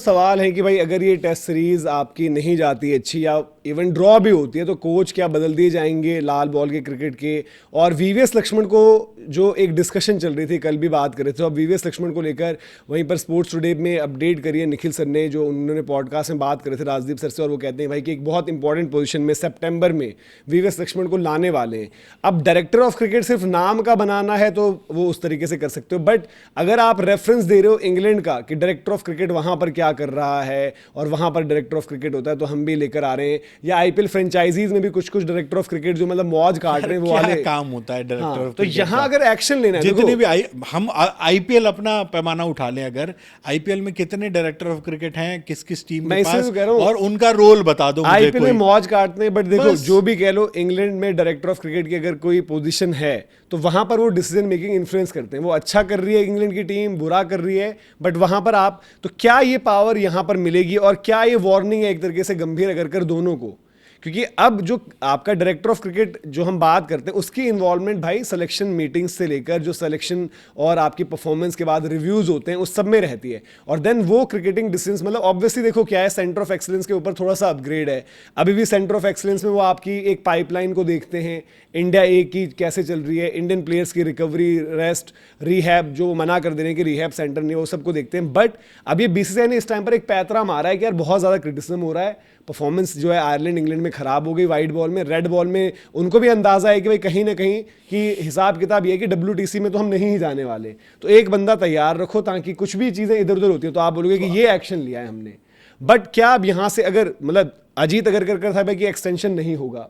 सवाल है कि भाई अगर ये टेस्ट सीरीज आपकी नहीं जाती अच्छी या इवन ड्रॉ भी होती है तो कोच क्या बदल दिए जाएंगे लाल बॉल के क्रिकेट के। और वीवीएस लक्ष्मण को जो एक डिस्कशन चल रही थी, कल भी बात कर रहे थे, अब वीवीएस लक्ष्मण को लेकर वहीं पर स्पोर्ट्स टुडे में अपडेट करी है निखिल सर ने, जो उन्होंने पॉडकास्ट में बात करे थे राजदीप सर से, और वो कहते हैं भाई कि एक बहुत इंपॉर्टेंट पोजीशन में सितंबर में वीवीएस लक्ष्मण को लाने वाले हैं। अब डायरेक्टर ऑफ क्रिकेट सिर्फ नाम का बनाना है तो वो उस तरीके से कर सकते हो, बट अगर आप रेफरेंस दे रहे हो इंग्लैंड का कि डायरेक्टर ऑफ क्रिकेट वहां पर क्या कर रहा है और वहां पर डायरेक्टर ऑफ क्रिकेट होता है, तो हम भी लेकर आ रहे हैं। या आईपीएल फ्रेंचाइजीज में भी कुछ कुछ डायरेक्टर ऑफ क्रिकेट जो मतलब मौज काट रहे हैं वो वाले काम होता है डायरेक्टर ऑफ तो यहाँ अगर एक्शन लेना है, जितने भी हम आईपीएल अपना पैमाना उठा लें, अगर आईपीएल में कितने डायरेक्टर ऑफ क्रिकेट हैं किस किस टीम के पास, और उनका रोल बता दो मुझे। आईपीएल में मौज काटते हैं, बट देखो जो भी कह लो, इंग्लैंड में डायरेक्टर ऑफ क्रिकेट की अगर कोई पोजीशन है तो वहां पर वो डिसीजन मेकिंग इन्फ्लुएंस करते हैं। वो अच्छा कर रही है इंग्लैंड की टीम, बुरा कर रही है, बट वहां पर आप तो क्या ये पावर यहां पर मिलेगी और क्या ये वार्निंग है एक तरीके से गंभीर अगर कर दोनों को। क्योंकि अब जो आपका डायरेक्टर ऑफ क्रिकेट जो हम बात करते हैं उसकी इन्वॉल्वमेंट भाई सिलेक्शन मीटिंग्स से लेकर जो सिलेक्शन और आपकी परफॉर्मेंस के बाद रिव्यूज होते हैं उस सब में रहती है। और देन वो क्रिकेटिंग डिसीजंस मतलब ऑब्वियसली देखो क्या है, सेंटर ऑफ एक्सीलेंस के ऊपर थोड़ा सा अपग्रेड है। अभी भी सेंटर ऑफ एक्सीलेंस में वो आपकी एक पाइपलाइन को देखते हैं, इंडिया ए की कैसे चल रही है, इंडियन प्लेयर्स की रिकवरी, रेस्ट, रिहैब, जो मना कर दे रहे हैं कि रिहैब सेंटर नहीं, वो सबको देखते हैं। बट अब ये बीसीसीआई ने इस टाइम पर एक पैतरा मारा है कि यार बहुत ज़्यादा क्रिटिसिज्म हो रहा है, परफॉर्मेंस जो है आयरलैंड इंग्लैंड में खराब हो गई वाइट बॉल में, रेड बॉल में उनको भी अंदाजा है कि भाई कहीं ना कहीं कि हिसाब किताब ये है कि WTC में तो हम नहीं ही जाने वाले, तो एक बंदा तैयार रखो ताकि कुछ भी चीज़ें इधर उधर होती है तो आप बोलोगे कि ये एक्शन लिया है हमने। बट क्या अब यहाँ से अगर मतलब अजीत अगर कर था भाई कि एक्सटेंशन नहीं होगा,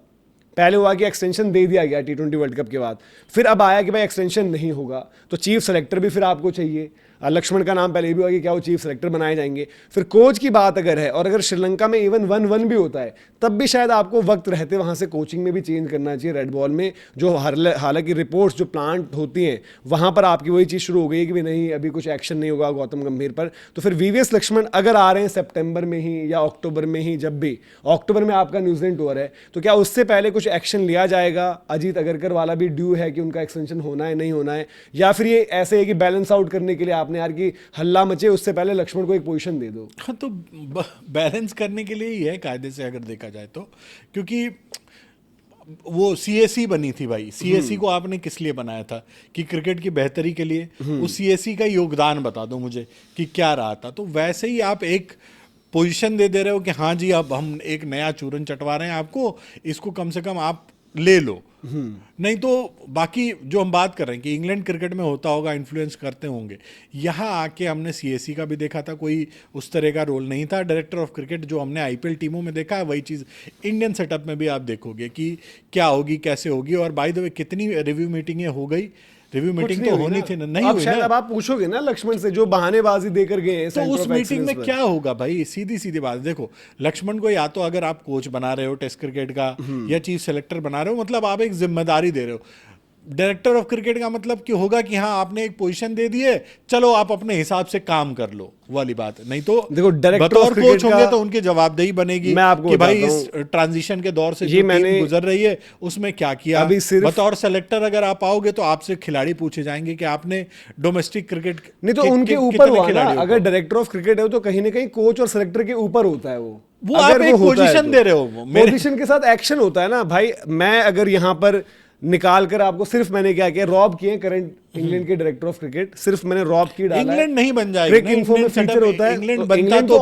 पहले हुआ कि एक्सटेंशन दे दिया गया T20 वर्ल्ड कप के बाद, फिर अब आया कि भाई एक्सटेंशन नहीं होगा, तो चीफ सेलेक्टर भी फिर आपको चाहिए। लक्ष्मण का नाम पहले भी हुआ कि क्या वो चीफ सेलेक्टर बनाए जाएंगे। फिर कोच की बात अगर है, और अगर श्रीलंका में इवन 1-1 भी होता है तब भी शायद आपको वक्त रहते वहाँ से कोचिंग में भी चेंज करना चाहिए रेड बॉल में। जो हालांकि रिपोर्ट्स जो प्लांट होती हैं वहाँ पर आपकी वही चीज़ शुरू हो गई कि भी नहीं अभी कुछ एक्शन नहीं होगा गौतम गंभीर पर। तो फिर वीवीएस लक्ष्मण अगर आ रहे हैं सितंबर में ही या अक्टूबर में ही, जब भी अक्टूबर में आपका न्यूजीलैंड टूर है, तो क्या उससे पहले कुछ एक्शन लिया जाएगा? अजीत अगरकर वाला भी ड्यू है कि उनका एक्सटेंशन होना है नहीं होना है, या फिर ये ऐसे है कि बैलेंस आउट करने के लिए आपने यार की हल्ला मचे उससे पहले लक्ष्मण को एक पोजीशन दे दो? हाँ, तो बैलेंस करने के लिए ही है कायदे से अगर देखा जाए तो, क्योंकि वो सीएसी बनी थी भाई। सीएसी को आपने किस लिए बनाया था? कि क्रिकेट की बेहतरी के लिए। उस सीएसी का योगदान बता दो मुझे कि क्या रहा था। तो वैसे ही आप एक पोजीशन दे रहे हो कि हाँ जी अब हम एक नया चूरन चटवा रहे हैं आपको, इसको कम से कम आप ले लो। नहीं तो बाकी जो हम बात कर रहे हैं कि इंग्लैंड क्रिकेट में होता होगा, इन्फ्लुएंस करते होंगे, यहाँ आके हमने सीएसी का भी देखा था, कोई उस तरह का रोल नहीं था। डायरेक्टर ऑफ क्रिकेट जो हमने आईपीएल टीमों में देखा है वही चीज़ इंडियन सेटअप में भी आप देखोगे कि क्या होगी कैसे होगी। और बाय द वे कितनी रिव्यू मीटिंगें हो गई, रिव्यू मीटिंग तो होनी थी ना, नहीं हुई ना। अब आप पूछोगे ना लक्ष्मण से जो बहानेबाजी देकर गए हैं, तो उस मीटिंग में क्या होगा भाई? सीधी सीधी बात देखो, लक्ष्मण को या तो अगर आप कोच बना रहे हो टेस्ट क्रिकेट का या चीफ सेलेक्टर बना रहे हो, मतलब आप एक जिम्मेदारी दे रहे हो। डायरेक्टर ऑफ क्रिकेट का मतलब क्या होगा कि हाँ आपने एक पोजीशन दे दी है, चलो आप अपने हिसाब से काम कर लो वाली बात। नहीं तो देखो डायरेक्टर ऑफ कोच होंगे तो उनकी जवाबदेही बनेगी कि भाई इस ट्रांजिशन के दौर से जो टीम गुजर रही है उसमें क्या किया। बतौर सेलेक्टर अगर आप आओगे तो आपसे खिलाड़ी पूछे जाएंगे कि आपने डोमेस्टिक क्रिकेट नहीं तो उनके ऊपर हुआ ना। अगर डायरेक्टर ऑफ क्रिकेट है तो कहीं ना कहीं कोच और सेलेक्टर के ऊपर होता है वो आप एक पोजीशन दे रहे हो, पोजीशन के साथ एक्शन होता है ना भाई। मैं अगर यहाँ पर निकाल कर आपको सिर्फ मैंने क्या किया, रॉब किए करंट इंग्लैंड के डायरेक्टर ऑफ क्रिकेट, सिर्फ मैंने रॉब की डाला। इंग्लैंड नहीं बन जाएगा, क्रिक इन्फो में फीचर होता है, इंग्लैंड तो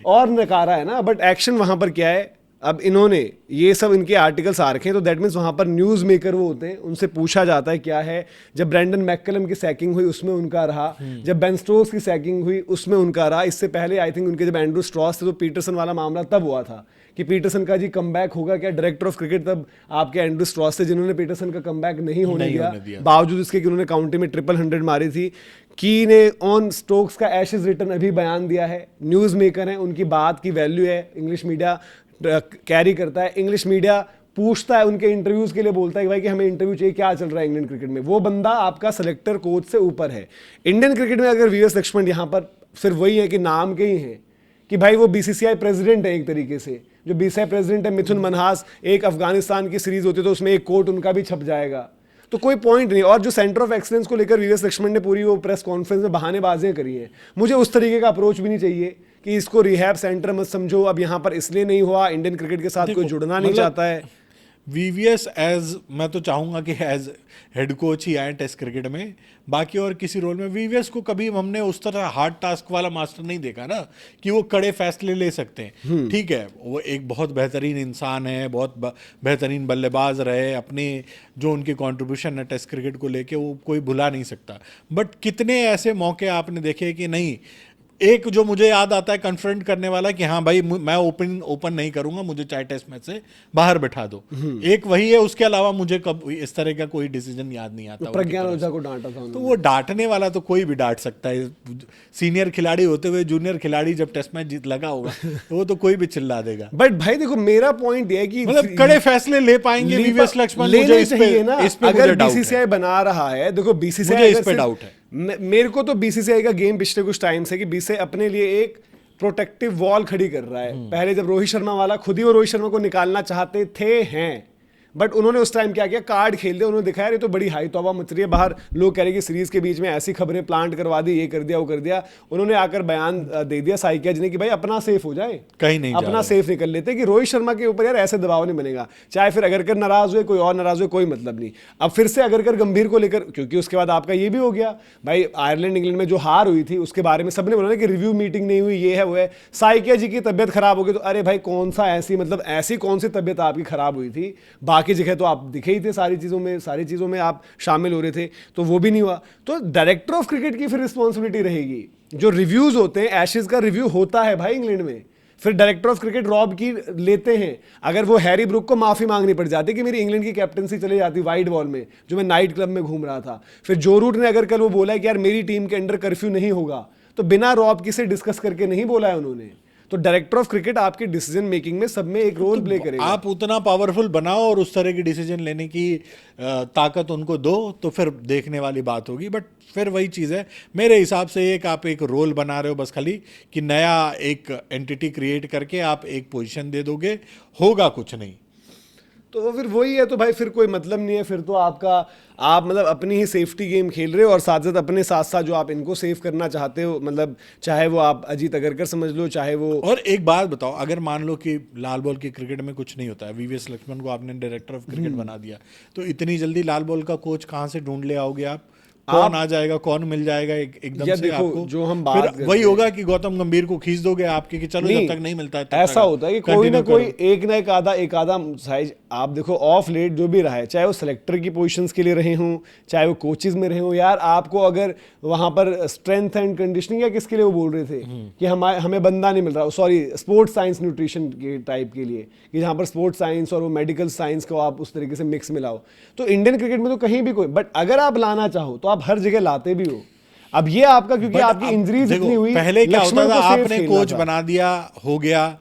और नकारा है ना। बट एक्शन वहां पर क्या है, अब इन्होंने ये सब इनके आर्टिकल्स आ रखे हैं तो दैट मीन्स वहां पर न्यूज मेकर वो होते हैं, उनसे पूछा जाता है क्या है। जब ब्रैंडन मैककलम की सैकिंग हुई उसमें उनका रहा, जब बेन स्टोक्स की सैकिंग हुई उसमें उनका रहा। इससे पहले आई थिंक उनके जब एंड्रू स्ट्रॉस थे तो पीटरसन वाला मामला तब हुआ था कि पीटरसन का जी कमबैक होगा क्या। डायरेक्टर ऑफ क्रिकेट तब आपके एंड्रू स्ट्रॉस थे जिन्होंने पीटरसन का कमबैक नहीं होने दिया, बावजूद इसके कि उन्होंने काउंटी में 100 मारी थी। की ने ऑन स्टोक्स का एशेज रिटर्न अभी बयान दिया है, न्यूज मेकर है, उनकी बात की वैल्यू है, इंग्लिश मीडिया कैरी करता है, इंग्लिश मीडिया पूछता है उनके इंटरव्यूज के लिए, बोलता है कि भाई कि हमें इंटरव्यू चाहिए, क्या चल रहा है इंडियन क्रिकेट में। वो बंदा आपका सेलेक्टर कोच से ऊपर है। इंडियन क्रिकेट में अगर वीवीएस लक्ष्मण यहाँ पर सिर्फ वही है कि नाम के ही हैं कि भाई वो बीसीसीआई प्रेसिडेंट है एक तरीके से। जो बीसीसीआई प्रेसिडेंट है मिथुन मनहास, एक अफगानिस्तान की सीरीज होती है तो उसमें एक कोट उनका भी छप जाएगा, तो कोई पॉइंट नहीं। और जो सेंटर ऑफ एक्सीलेंस को लेकर वीवीएस लक्ष्मण ने पूरी वो प्रेस कॉन्फ्रेंस में बहानेबाजियां करी हैं, मुझे उस तरीके का अप्रोच भी नहीं चाहिए कि इसको रिहैब सेंटर मत समझो, अब यहाँ पर इसलिए नहीं हुआ, इंडियन क्रिकेट के साथ कोई जुड़ना नहीं चाहता है। वीवीएस एज, मैं तो चाहूंगा कि एज हेड कोच ही आए टेस्ट क्रिकेट में, बाकी और किसी रोल में। वीवीएस को कभी हमने उस तरह हार्ड टास्क वाला मास्टर नहीं देखा ना, कि वो कड़े फैसले ले सकते हैं। ठीक है, वो एक बहुत बेहतरीन इंसान है, बहुत बेहतरीन बल्लेबाज रहे, अपने जो उनके कंट्रीब्यूशन है टेस्ट क्रिकेट को लेके वो कोई भुला नहीं सकता। बट कितने ऐसे मौके आपने देखे कि नहीं, एक जो मुझे याद आता है कन्फ्रंट करने वाला कि हाँ भाई मैं ओपन नहीं करूंगा, मुझे चाहे टेस्ट मैच से बाहर बैठा दो, एक वही है। उसके अलावा मुझे कब इस तरह का कोई डिसीजन याद नहीं आता। प्रज्ञान ओझा को डांटा था। तो वो डांटने वाला तो कोई भी डांट सकता है, सीनियर खिलाड़ी होते हुए जूनियर खिलाड़ी जब टेस्ट मैच जीत लगा होगा तो वो तो कोई भी चिल्ला देगा। बट भाई देखो, मेरा पॉइंट ये है कि मतलब कड़े फैसले ले पाएंगे वीवीएस लक्ष्मण, मुझे इस पे अगर बीसीसीआई बना रहा है, देखो बीसीसीआई इस पे डाउट है। मेरे को तो बीसीसीआई का गेम पिछले कुछ टाइम से कि बीसीसीआई अपने लिए एक प्रोटेक्टिव वॉल खड़ी कर रहा है। पहले जब रोहित शर्मा वाला, खुद ही वो रोहित शर्मा को निकालना चाहते थे हैं, बट उन्होंने उस टाइम क्या किया, कार्ड खेल दिया। उन्होंने दिखाया ये तो बड़ी हाई तौबा मच रही है, बाहर लोग कह रहे हैं कि सीरीज के बीच में ऐसी खबरें प्लांट करवा दी, ये कर दिया वो कर दिया। उन्होंने आकर बयान दे दिया साइकिया जी ने कि भाई अपना सेफ हो जाए, कहीं नहीं अपना सेफ निकल लेते, कि रोहित शर्मा के ऊपर यार ऐसे दबाव नहीं बनेगा। चाहे फिर अगरकर नाराज हुए, कोई और नाराज हुए, कोई मतलब नहीं। अब फिर से अगरकर गंभीर को लेकर, क्योंकि उसके बाद आपका ये भी हो गया भाई, आयरलैंड इंग्लैंड में जो हार हुई थी उसके बारे में सबने बोला ना कि रिव्यू मीटिंग नहीं हुई, ये है वो है। साइकिया जी की तबियत खराब हो गई, तो अरे भाई कौन सा ऐसी, मतलब ऐसी कौन सी तबियत आपकी खराब हुई थी, बाकी जगह तो आप ही थे, सारी चीजों में आप शामिल हो रहे थे, तो वो भी नहीं हुआ। तो डायरेक्टर ऑफ क्रिकेट की फिर रिस्पॉन्सिबिलिटी रहेगी। जो रिव्यूज होते हैं, एशेज का रिव्यू होता है भाई इंग्लैंड में, फिर डायरेक्टर ऑफ क्रिकेट रॉब की लेते हैं। अगर वो हैरी ब्रुक को माफी मांगनी पड़ जाती कि मेरी इंग्लैंड की कैप्टनसी चली जाती वाइट बॉल में, जो मैं नाइट क्लब में घूम रहा था, फिर जो रूट ने अगर कल वो बोला है कि यार मेरी टीम के अंडर कर्फ्यू नहीं होगा, तो बिना रॉब की से डिस्कस करके नहीं बोला है उन्होंने। तो डायरेक्टर ऑफ क्रिकेट आपकी डिसीजन मेकिंग में सब में एक रोल प्ले करेगा। आप उतना पावरफुल बनाओ और उस तरह की डिसीजन लेने की ताकत उनको दो, तो फिर देखने वाली बात होगी। बट फिर वही चीज़ है मेरे हिसाब से, एक आप एक रोल बना रहे हो बस खाली, कि नया एक एंटिटी क्रिएट करके आप एक पोजीशन दे दोगे, होगा कुछ नहीं। तो फिर वही है, तो भाई फिर कोई मतलब नहीं है। फिर तो आप मतलब अपनी ही सेफ्टी गेम खेल रहे हो, और साथ साथ अपने साथ जो आप इनको सेव करना चाहते हो, मतलब चाहे वो आप अजीत अगरकर समझ लो, चाहे वो। और एक बात बताओ, अगर मान लो कि लाल बॉल की क्रिकेट में कुछ नहीं होता है, वीवीएस लक्ष्मण को आपने डायरेक्टर ऑफ क्रिकेट बना दिया, तो इतनी जल्दी लाल बॉल का कोच कहाँ से ढूंढ ले आओगे आप? कौन आ जाएगा, कौन मिल जाएगा एकदम से आपको? जो हम बात फिर वही होगा कि गौतम गंभीर को खींच दोगे आपके कि चलो जब तक नहीं मिलता है ऐसा होता है कि कोई ना कोई एक ना एक आधा साइज। आप देखो ऑफ लेट जो भी रहा है, चाहे वो सेलेक्टर की पोजीशंस के लिए रहे हों, चाहे वो कोचेज में रहे हों, यार आपको अगर वहां पर स्ट्रेंथ एंड कंडीशनिंग या किसके लिए वो बोल रहे थे कि हमें बंदा नहीं मिल रहा, सॉरी स्पोर्ट्स साइंस न्यूट्रिशन के टाइप के लिए, कि जहां पर स्पोर्ट्स साइंस और वो मेडिकल साइंस को आप उस तरीके से मिक्स मिलाओ। तो इंडियन क्रिकेट में तो कहीं भी कोई, बट अगर आप लाना चाहो तो आप हर जगह लाते भी हो। अब ये आपका, क्योंकि आपकी इंजरीज इतनी हुई, पहले क्या होता था, आपने कोच बना दिया, हो गया।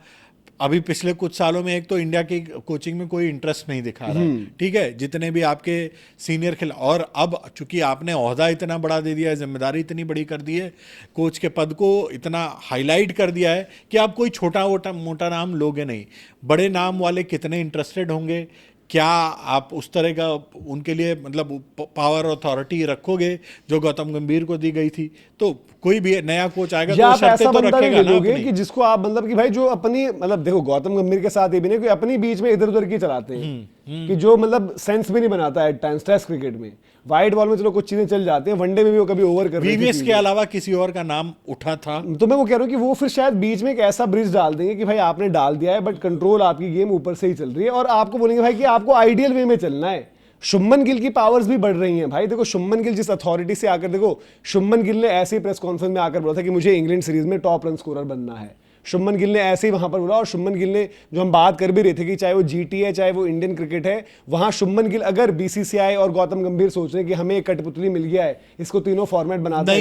अभी पिछले कुछ सालों में एक तो इंडिया की कोचिंग में कोई इंटरेस्ट नहीं दिखा रहा है, ठीक है, जितने भी आपके सीनियर खिलाड़ी। और अब चूंकि आपने ओहदा इतना बड़ा दे दिया है, जिम्मेदारी इतनी बड़ी कर दी है, कोच के पद को इतना हाईलाइट कर दिया है कि आप कोई छोटा मोटा नाम लोगे नहीं, बड़े नाम वाले कितने इंटरेस्टेड होंगे। क्या आप उस तरह का उनके लिए मतलब पावर अथॉरिटी रखोगे जो गौतम गंभीर को दी गई थी? तो कोई भी नया कोच आएगा तो शर्तें तो रखेगा ना अपनी, कि जिसको आप मतलब कि भाई जो अपनी, मतलब देखो गौतम गंभीर के साथ ये भी नहीं कि अपनी बीच में इधर उधर की चलाते हैं, कि जो मतलब सेंस भी नहीं बनाता है टाइम्स टेस्ट क्रिकेट में। वाइट बॉल में चलो कुछ चीजें चल जाती हैं, वनडे में भी वो कभी ओवर कर रहे हैं। वीवीएस के अलावा किसी और का नाम उठा था तो मैं वो कह रहा हूँ कि वो फिर शायद बीच में एक ऐसा ब्रिज डाल देंगे कि भाई आपने डाल दिया है, बट कंट्रोल आपकी गेम ऊपर से ही चल रही है, और आपको बोलेंगे भाई कि आपको आइडियल वे में चलना है। शुभमन गिल की पावर्स भी बढ़ रही हैं भाई। देखो शुभमन गिल जिस अथॉरिटी से आकर, देखो शुभमन गिल ने ऐसे ही प्रेस कॉन्फ्रेंस में आकर बोला था कि मुझे इंग्लैंड सीरीज में टॉप रन स्कोरर बनना है। शुभमन गिल ने ऐसे ही वहां पर बोला, और शुभमन गिल ने जो हम बात कर भी रहे थे कि चाहे वो जीटी है चाहे वो इंडियन क्रिकेट है, वहां शुभमन गिल, अगर बीसीसीआई और गौतम गंभीर सोच रहे हैं कि हमें एक कठपुतली मिल गया है, इसको तीनों फॉर्मेट बना दें,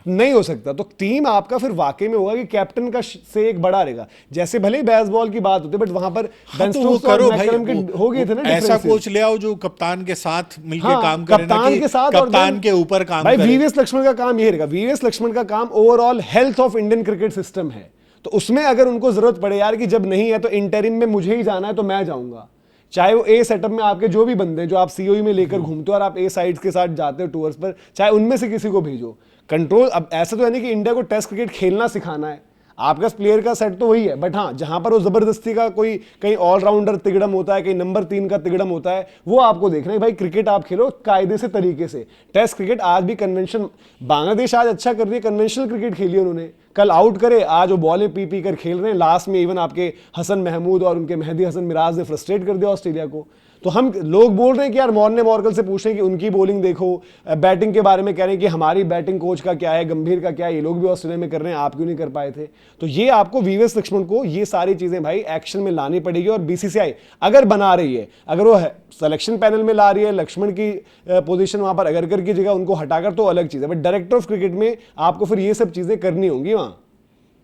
नहीं हो सकता। तो टीम आपका फिर वाकई में होगा कि कैप्टन का से एक बड़ा रहेगा। जैसे भले ही बेसबॉल की बात होती है, बट वहां पर हो गए थे ना, ऐसा कोच ले आओ जो कप्तान के साथ मिलकर काम करे, कप्तान के साथ, कप्तान के ऊपर काम करे। वीवीएस लक्ष्मण का काम ये रहेगा। वीवीएस लक्ष्मण का काम overall health of Indian cricket system है, तो उसमें अगर उनको जरूरत पड़े यार कि जब नहीं है तो इंटरिम में मुझे ही जाना है तो मैं जाऊंगा, चाहे वो ए सेटअप में आपके जो भी बंदे जो आप सीओई में लेकर घूमते हो और आप ए साइड्स के साथ जाते हो टूर्स पर, चाहे उनमें से किसी को भेजो। कंट्रोल अब ऐसा तो है नहीं कि इंडिया को टेस्ट क्रिकेट खेलना सिखाना है, आपका प्लेयर का सेट तो वही है, बट हाँ जहां पर वो जबरदस्ती का कोई कहीं ऑलराउंडर तिगड़म होता है, कहीं नंबर 3 का तिगड़म होता है, वो आपको देखना है। भाई क्रिकेट आप खेलो कायदे से तरीके से। टेस्ट क्रिकेट आज भी कन्वेंशन, बांग्लादेश आज अच्छा कर रही है, कन्वेंशनल क्रिकेट खेली उन्होंने, कल आउट करे, आज वो बॉलें पी पी कर खेल रहे हैं, लास्ट में इवन आपके हसन महमूद और उनके मेहदी हसन मिराज ने फ्रस्ट्रेट कर दिया ऑस्ट्रेलिया को। तो हम लोग बोल रहे हैं कि यार मॉर्ने मॉर्कल से पूछ रहे हैं कि उनकी बॉलिंग देखो, बैटिंग के बारे में कह रहे हैं कि हमारी बैटिंग कोच का क्या है, गंभीर का क्या है, ये लोग भी ऑस्ट्रेलिया में कर रहे हैं, आप क्यों नहीं कर पाए थे। तो ये आपको वीवीएस लक्ष्मण को ये सारी चीजें भाई एक्शन में लानी पड़ेगी। और बीसीसीआई अगर बना रही है, अगर वो सिलेक्शन पैनल में ला रही है लक्ष्मण की पोजीशन वहां पर अगरकर की जगह उनको हटाकर, तो अलग चीज है, बट डायरेक्टर ऑफ क्रिकेट में आपको फिर ये सब चीजें करनी होंगी वहां।